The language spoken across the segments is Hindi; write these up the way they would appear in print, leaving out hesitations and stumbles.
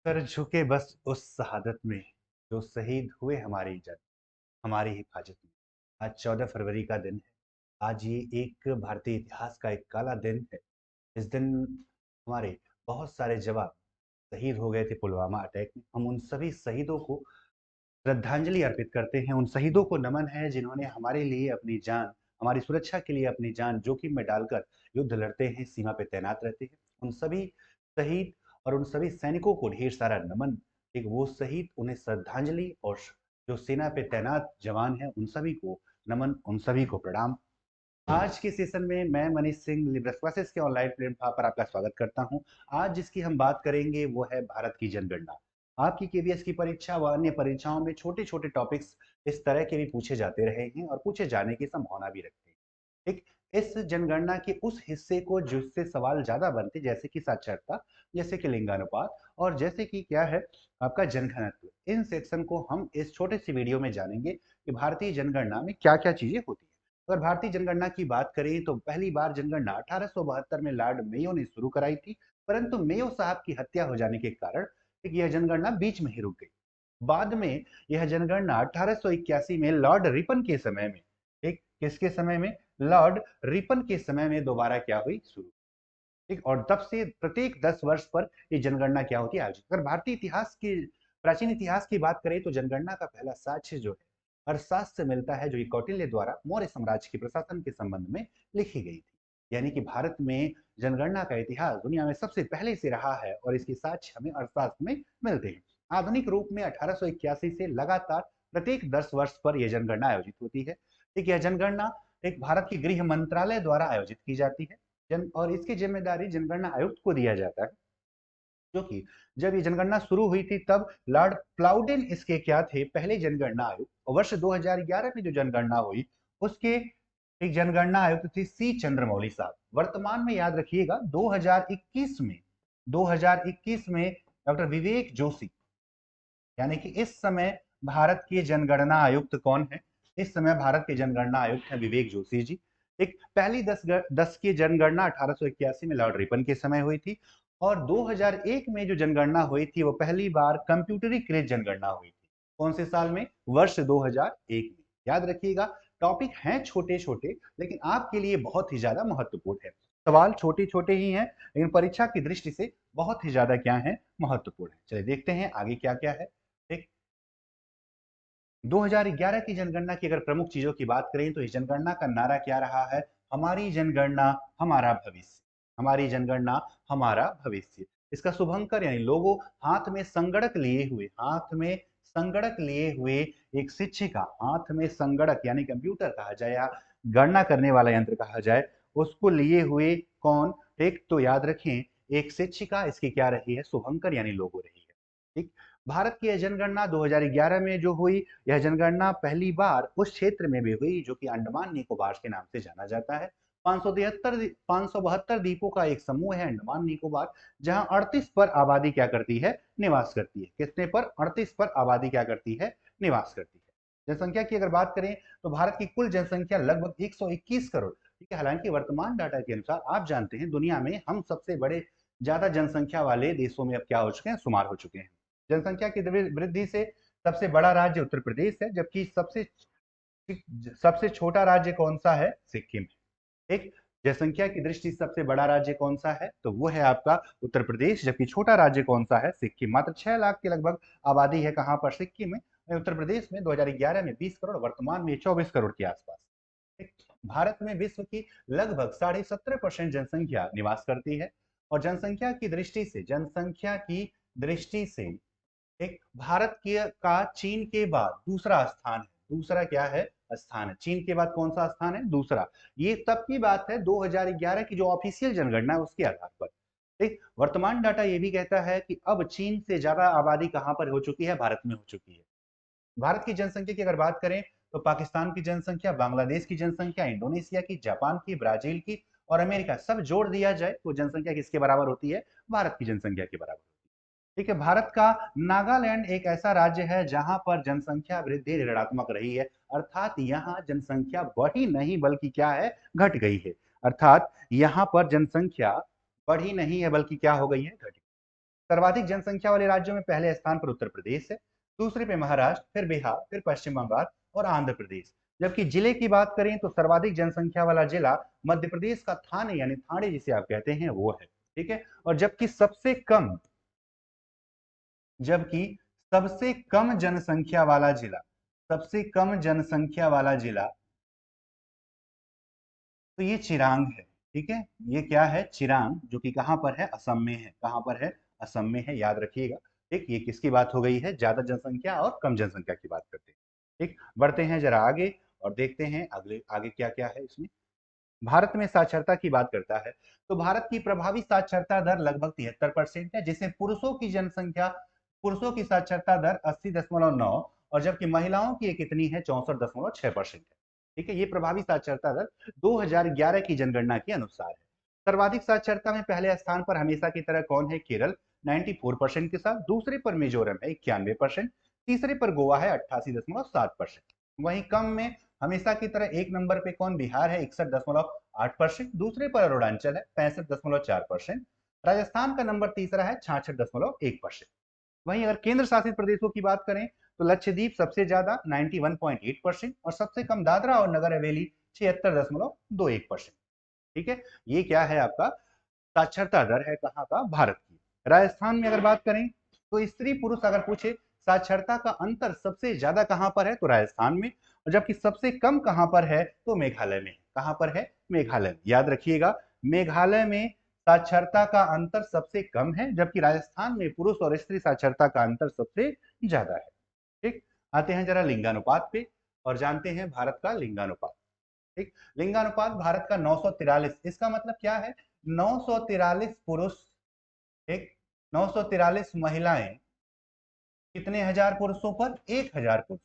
सर झुके बस उस शहादत में जो शहीद हुए हमारी इज्जत हमारी हिफाजत में। आज 14 फरवरी का दिन है। आज ये एक भारतीय इतिहास का एक काला दिन है। इस दिन हमारे बहुत सारे जवान शहीद हो गए थे पुलवामा अटैक में। हम उन सभी शहीदों को श्रद्धांजलि अर्पित करते हैं। उन शहीदों को नमन है जिन्होंने हमारे लिए अपनी जान, हमारी सुरक्षा के लिए अपनी जान जोखिम में डालकर युद्ध लड़ते हैं, सीमा पे तैनात रहते हैं। उन सभी शहीद और उन सभी सैनिकों को ढेर सारा नमन। एक वो शहीद, उन्हें श्रद्धांजलि, और जो सेना पे तैनात जवान हैं उन सभी को नमन, उन सभी को प्रणाम। आज के सेशन में मैं मनीष सिंह लिबरल क्लासेस के ऑनलाइन प्लेटफॉर्म पर आपका स्वागत करता हूं। आज जिसकी हम बात करेंगे वो है भारत की जनगणना। आपकी केबीएस की परीक्षा व अन्य परीक्षाओं में छोटे छोटे टॉपिक्स इस तरह के भी पूछे जाते रहे हैं और पूछे जाने की संभावना भी रखते हैं। एक इस जनगणना के उस हिस्से को जिससे सवाल ज्यादा बनते, जैसे कि साक्षरता, जैसे कि लिंगानुपात, और जैसे कि क्या है आपका जनघनत्व। इन सेक्शन को हम इस छोटे सी वीडियो में जानेंगे कि भारतीय जनगणना में क्या क्या चीजें होती हैं। अगर भारतीय जनगणना की बात करें तो पहली बार जनगणना 1872 में लॉर्ड मेयो ने शुरू कराई थी, परंतु मेयो साहब की हत्या हो जाने के कारण यह जनगणना बीच में ही रुक गई। बाद में यह जनगणना 1881 में लॉर्ड रिपन के समय में, एक किसके समय में, लॉर्ड रिपन के समय में दोबारा क्या हुई, शुरू। ठीक, और तब से प्रत्येक 10 वर्ष पर ये जनगणना क्या होती है, आयोजित। अगर भारतीय इतिहास की, प्राचीन इतिहास की बात करें तो जनगणना का पहला साक्ष्य जो है अर्थशास्त्र से मिलता है, जो कि कौटिल्य द्वारा मौर्य साम्राज्य के प्रशासन के संबंध में लिखी गई थी। यानी कि भारत में जनगणना का इतिहास दुनिया में सबसे पहले से रहा है और इसके साक्ष्य हमें अर्थशास्त्र में मिलते हैं। आधुनिक रूप में 1881 से लगातार प्रत्येक 10 वर्ष पर यह जनगणना आयोजित होती है। ठीक, यह जनगणना एक भारत के गृह मंत्रालय द्वारा आयोजित की जाती है। और इसकी जिम्मेदारी जनगणना आयुक्त को दिया जाता है। जो कि जब ये जनगणना शुरू हुई थी तब लॉर्ड प्लाउडेन इसके क्या थे, पहले जनगणना आयुक्त। और वर्ष 2011 में जो जनगणना हुई उसके एक जनगणना आयुक्त थे सी चंद्रमौली साहब। वर्तमान में याद रखिएगा 2021 में डॉक्टर विवेक जोशी, यानी कि इस समय भारत के जनगणना आयुक्त कौन है, इस समय भारत के जनगणना आयुक्त हैं विवेक जोशी जी। एक पहली दस की जनगणना 1881 में लॉर्ड रिपन के समय हुई थी, और 2001 में जो जनगणना हुई थी वो पहली बार कंप्यूटरीकृत जनगणना हुई थी। कौन से साल में, वर्ष 2001 में। याद रखिएगा, टॉपिक हैं छोटे छोटे लेकिन आपके लिए बहुत ही ज्यादा महत्वपूर्ण है। सवाल छोटे छोटे ही हैं लेकिन परीक्षा की दृष्टि से बहुत ही ज्यादा क्या है, महत्वपूर्ण है। चलिए देखते हैं आगे क्या क्या है। ठीक, 2011 की जनगणना की अगर प्रमुख चीजों की बात करें तो इस जनगणना का नारा क्या रहा है, हमारी जनगणना हमारा भविष्य, हमारी जनगणना हमारा भविष्य। इसका शुभंकर यानी लोगो हाथ में संगणक लिए हुए, हाथ में संगणक लिए हुए एक शिक्षिका, हाथ में संगणक यानी कंप्यूटर कहा जाए या गणना करने वाला यंत्र कहा जाए, उसको लिए हुए कौन, एक तो याद रखें एक शिक्षिका इसकी क्या रही है, शुभंकर यानी लोगो रही है। ठीक, भारत की यह जनगणना 2011 में जो हुई, यह जनगणना पहली बार उस क्षेत्र में भी हुई जो कि अंडमान निकोबार के नाम से जाना जाता है। 572 द्वीपों का एक समूह है अंडमान निकोबार, जहां 38 पर आबादी क्या करती है, निवास करती है। कितने पर, 38 पर आबादी क्या करती है, निवास करती है। जनसंख्या की अगर बात करें तो भारत की कुल जनसंख्या लगभग 121 करोड़। ठीक है, हालांकि वर्तमान डाटा के अनुसार आप जानते हैं दुनिया में हम सबसे बड़े ज्यादा जनसंख्या वाले देशों में अब क्या हो चुके हैं, शुमार हो चुके हैं। जनसंख्या की वृद्धि से सबसे बड़ा राज्य उत्तर प्रदेश है, जबकि सबसे सबसे छोटा राज्य कौन सा है, सिक्किम है। एक जनसंख्या की दृष्टि से सबसे बड़ा राज्य कौन सा है, तो वो है आपका उत्तर प्रदेश, जबकि छोटा राज्य कौन सा है, सिक्किम। मात्र 6 लाख के लगभग आबादी है कहां पर, सिक्किम में। उत्तर प्रदेश में 2011 में 20 करोड़, वर्तमान में 24 करोड़ के आसपास। भारत में विश्व की लगभग 17.5% जनसंख्या निवास करती है। और जनसंख्या की दृष्टि से, जनसंख्या की दृष्टि से एक भारत की का चीन के बाद दूसरा स्थान है। दूसरा क्या है, स्थान है। चीन के बाद कौन सा स्थान है, दूसरा। ये तब की बात है 2011 की जो ऑफिशियल जनगणना है उसके आधार पर। ठीक, वर्तमान डाटा ये भी कहता है कि अब चीन से ज्यादा आबादी कहां पर हो चुकी है, भारत में हो चुकी है। भारत की जनसंख्या की अगर बात करें तो पाकिस्तान की जनसंख्या, बांग्लादेश की जनसंख्या, इंडोनेशिया की, जापान की, ब्राजील की और अमेरिका, सब जोड़ दिया जाए तो जनसंख्या किसके बराबर होती है, भारत की जनसंख्या के बराबर। ठीक है, भारत का नागालैंड एक ऐसा राज्य है जहां पर जनसंख्या वृद्धि ऋणात्मक रही है, अर्थात यहां जनसंख्या बढ़ी नहीं बल्कि क्या है, घट गई है। अर्थात यहां पर जनसंख्या बढ़ी नहीं है बल्कि क्या हो गई है, घटी। सर्वाधिक जनसंख्या वाले राज्यों में पहले स्थान पर उत्तर प्रदेश है, दूसरे पे महाराष्ट्र, फिर बिहार, फिर पश्चिम बंगाल और आंध्र प्रदेश। जबकि जिले की बात करें तो सर्वाधिक जनसंख्या वाला जिला मध्य प्रदेश का थाने यानी थाने जिसे आप कहते हैं वो है। ठीक है, और जबकि सबसे कम जनसंख्या वाला जिला, सबसे कम जनसंख्या वाला जिला तो ये चिरांग है। ठीक है, ये क्या है, चिरांग, जो कि कहां पर है, असम में है। कहां पर है, असम में है, याद रखिएगा। ठीक, ये किसकी बात हो गई है, ज्यादा जनसंख्या और कम जनसंख्या की बात करते हैं। ठीक, बढ़ते हैं जरा आगे और देखते हैं अगले आगे क्या क्या है इसमें। भारत में साक्षरता की बात करता है तो भारत की प्रभावी साक्षरता दर लगभग 73% है, जिसे पुरुषों की साक्षरता दर 80.9 और जबकि महिलाओं की ये कितनी है, 64.6% है। ठीक है, ये प्रभावी साक्षरता दर 2011 की जनगणना के अनुसार है। सर्वाधिक साक्षरता में पहले स्थान पर हमेशा की तरह कौन है, केरल 94% के साथ, दूसरे पर मिजोरम है 91%, तीसरे पर गोवा है 88.7%। वहीं कम में हमेशा की तरह एक नंबर पे कौन, बिहार है 61.8%, दूसरे पर अरुणाचल है 65.4%, राजस्थान का नंबर तीसरा है 66.1%। वहीं अगर केंद्र शासित प्रदेशों की बात करें तो लक्षद्वीप सबसे ज्यादा 91.8% और सबसे कम दादरा और नगर हवेली 76.21%। ठीक है, ये क्या है आपका साक्षरता दर है कहाँ का, भारत की। राजस्थान में अगर बात करें तो स्त्री पुरुष अगर पूछे साक्षरता का अंतर सबसे ज्यादा कहां पर है तो राजस्थान में, और जबकि सबसे कम कहां पर है तो मेघालय में। कहां पर है, मेघालय में, याद रखिएगा। मेघालय में साक्षरता का अंतर सबसे कम है, जबकि राजस्थान में पुरुष और स्त्री साक्षरता का अंतर सबसे ज्यादा है। ठीक, आते हैं जरा लिंगानुपात पे और जानते हैं भारत का लिंगानुपात। ठीक, लिंगानुपात भारत का 943, इसका मतलब क्या है, 943 पुरुष, एक 943 महिलाएं कितने हजार पुरुषों पर, 1000 पुरुष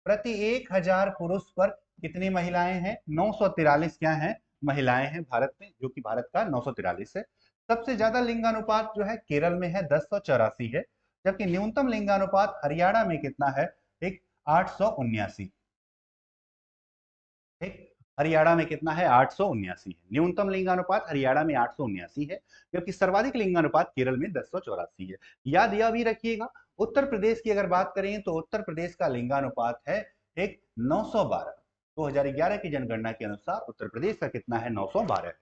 प्रति 1000 पुरुष पर कितनी महिलाएं हैं, 943 क्या है, महिलाएं हैं भारत में, जो कि भारत का 943 है। सबसे ज्यादा लिंगानुपात जो है केरल में है 1084 है, जबकि न्यूनतम लिंगानुपात हरियाणा में कितना है, एक 879। ठीक, हरियाणा में कितना है, 879 है। न्यूनतम लिंगानुपात हरियाणा में 879 है, जबकि सर्वाधिक लिंगानुपात केरल में 1084 है। याद यह भी रखिएगा, उत्तर प्रदेश की अगर बात करें तो उत्तर प्रदेश का लिंगानुपात है एक 912। 2011 की जनगणना के अनुसार उत्तर प्रदेश का कितना है, 912 है।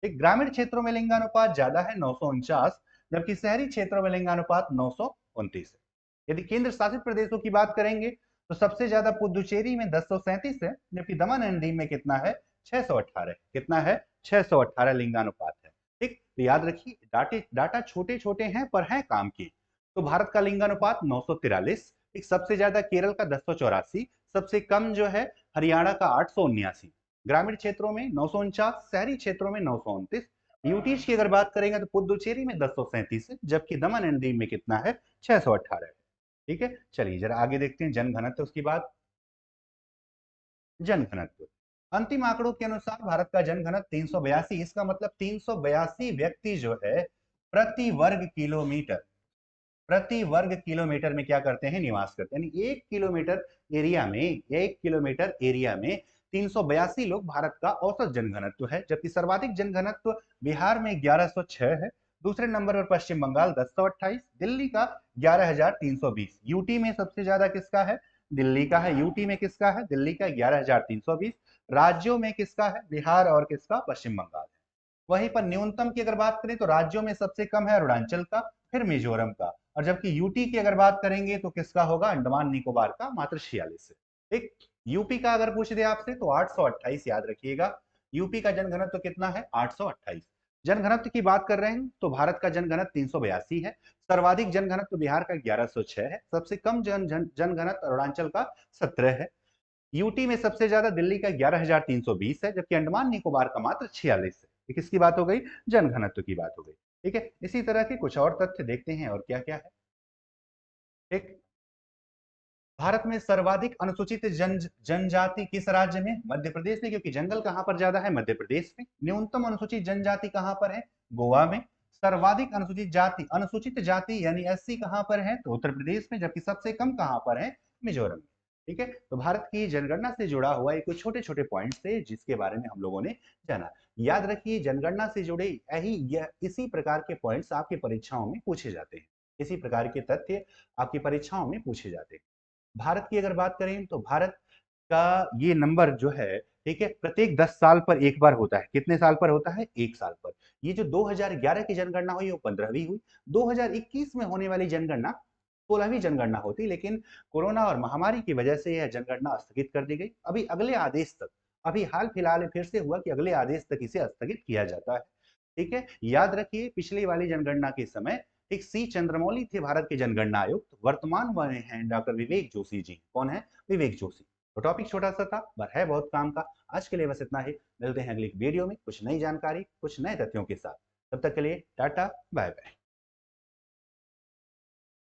एक ग्रामीण क्षेत्रों में लिंगानुपात ज्यादा है 949, जबकि शहरी क्षेत्रों में लिंगानुपात 929 है। यदि केंद्र शासित प्रदेशों की बात करेंगे तो सबसे ज्यादा पुदुचेरी में 1037 है, जबकि दमन एंड दीव में कितना है, 618। कितना है, 618 लिंगानुपात है। ठीक, तो याद रखिए डाटा छोटे छोटे हैं पर हैं काम के। तो भारत का लिंगानुपात 943, एक सबसे ज्यादा केरल का 1084, सबसे कम जो है हरियाणा का 879, ग्रामीण क्षेत्रों में 949, शहरी क्षेत्रों में 929। यूटीज की अगर बात करेंगे तो पुदुचेरी में 1037 है, जबकि दमन एंड दीव में कितना है, 618 है। ठीक है, चलिए जरा आगे देखते हैं जनघनत्व। उसकी बात, जनघनत्व अंतिम आंकड़ों के अनुसार भारत का जनघनत्व 382, इसका मतलब 382 व्यक्ति जो है प्रति वर्ग किलोमीटर, प्रति वर्ग किलोमीटर में क्या करते हैं, निवास करते हैं। यानी 1 किलोमीटर एरिया में, 1 किलोमीटर एरिया में 382 लोग भारत का औसत जनघनत्व है, जबकि सर्वाधिक जनघनत्व बिहार में 1106 है, दूसरे नंबर पर पश्चिम बंगाल 1028, दिल्ली का 11320। यूटी में सबसे ज्यादा किसका है, दिल्ली का है। यूटी में किसका है, दिल्ली का 11320। राज्यों में किसका है, बिहार और किसका, पश्चिम बंगाल है। वहीं पर न्यूनतम की अगर बात करें तो राज्यों में सबसे कम है अरुणाचल का, फिर मिजोरम का, और जबकि यूटी की अगर बात करेंगे तो किसका होगा, अंडमान निकोबार का, मात्र 46 है। एक यूपी का अगर पूछ दे आपसे तो 828, याद रखिएगा। यूपी का जनघनत्व कितना है, 828। जनघनत्व की बात कर रहे हैं तो भारत का जनघनत्व 382 है, सर्वाधिक जनघनत्व बिहार का 1106 है, सबसे कम जनघनत्व अरुणाचल का 17 है। यूटी में सबसे ज्यादा दिल्ली का 11320 है, जबकि अंडमान निकोबार का मात्र 46 है। ये किसकी बात हो गई, जनघनत्व की बात हो गई। ठीक है, इसी तरह के कुछ और तथ्य देखते हैं और क्या क्या है। एक, भारत में सर्वाधिक अनुसूचित जनजाति किस राज्य में, मध्य प्रदेश में, क्योंकि जंगल कहां पर ज्यादा है, मध्य प्रदेश में। न्यूनतम अनुसूचित जनजाति कहां पर है, गोवा में। सर्वाधिक अनुसूचित जाति यानी एससी कहां पर है तो उत्तर प्रदेश में, जबकि सबसे कम कहां पर है, मिजोरम में। ठीक है, तो भारत की जनगणना से जुड़ा हुआ एक कुछ छोटे छोटे पॉइंट्स थे जिसके बारे में हम लोगों ने जाना। याद रखिए, जनगणना से जुड़े यही यह इसी प्रकार के पॉइंट्स आपकी परीक्षाओं में पूछे जाते हैं। इसी प्रकार के तथ्य आपकी परीक्षाओं में पूछे जाते हैं। भारत की अगर बात करें तो भारत का ये नंबर जो है, ठीक है, प्रत्येक 10 साल पर एक बार होता है। कितने साल पर होता है? 1 साल पर। ये जो 2011 की जनगणना हुई वो 15वीं हुई। 2021 में होने वाली जनगणना 16वीं जनगणना होती, लेकिन कोरोना और महामारी की वजह से यह जनगणना स्थगित कर दी गई। अभी अगले आदेश तक, अभी हाल फिलहाल में फिर से हुआ कि अगले आदेश तक इसे स्थगित किया जाता है। ठीक है, याद रखिए पिछली वाली जनगणना के समय एक सी चंद्रमौली थे भारत के जनगणना आयुक्त, वर्तमान में हैं डॉक्टर विवेक जोशी जी। कौन है? विवेक जोशी। तो टॉपिक छोटा सा था पर है बहुत काम का। आज के लिए बस इतना ही। मिलते हैं अगली वीडियो में कुछ नई जानकारी, कुछ नए तथ्यों के साथ। तब तक के लिए टाटा, बाय बाय।